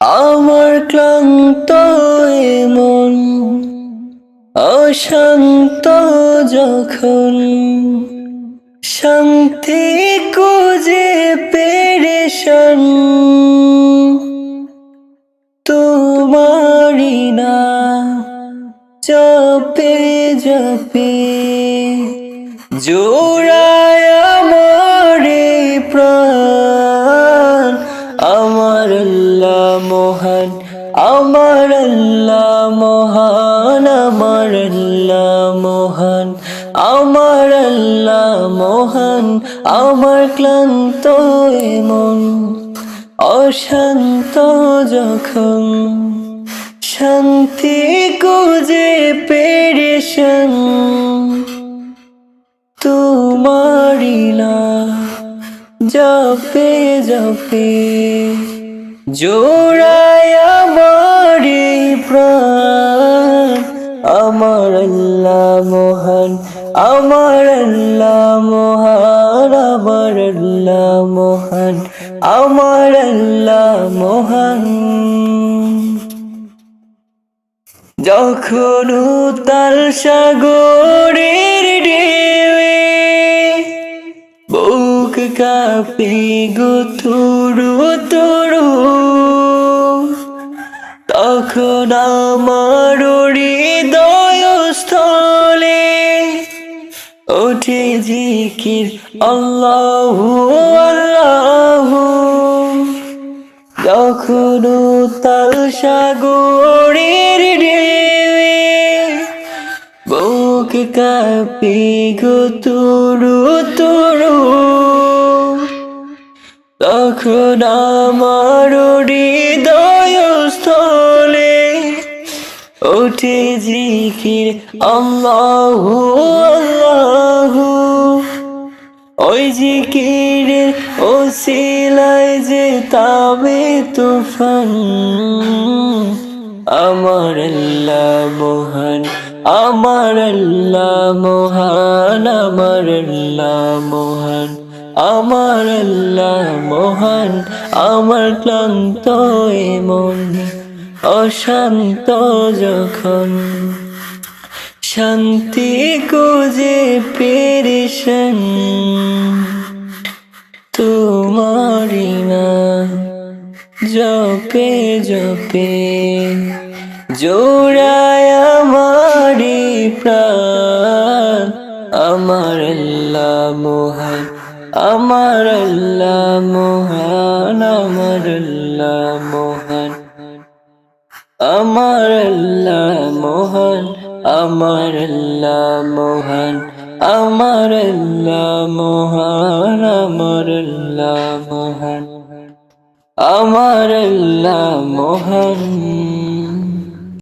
আমার ক্লান্ত এ মন অশান্ত যখন শান্তি খুঁজে পেরেশান তোমারি না জপে জপে জোড়ায় আমার এই প্রাণ আমার আল্লাহ মহান আমার আল্লাহ মহান আমার আল্লাহ মহান আমার আল্লাহ মহান আমার ক্লান্ত এ মন অশান্ত যখন শান্তি খুঁজে পেরেশান তোমারি না জপে জপে জোড়ায় আমার এই প্রাণ আমার আল্লাহ মহান আমার আল্লাহ মহান আমার আল্লাহ মহান আমার আল্লাহ মহান যখন উতাল সাগরের ঢেউয়ে বুক কাঁপে গো তুরু তুরু তখন আমার হৃদয় স্থলে ওঠে জিকির আল্লাহু আল্লাহু যখন উতাল সাগরের ঢেউয়ে বুক কাঁপে গো তুরু তুরু তখন আমার হৃদয় স্থলে ওঠে জিকির আল্লাহু আল্লাহু ওই জিকিরের ওসিলায় যে তাবে তুফান আমার আল্লাহ মহান আমার আল্লাহ মহান আমার আল্লাহ মহান আমার আল্লাহ মহান আমার ক্লান্ত এ মন অশান্ত যখন শান্তি খুঁজে পেরেশান তোমারি না জপে জপে জোড়ায় আমার এই প্রাণ আমার আল্লাহ মহান আমার আল্লাহ মহান আমার আল্লাহ মহান আমার আল্লাহ মহান আমার আল্লাহ মহান আমার আল্লাহ মহান আমার আল্লাহ মহান আমার আল্লাহ মহান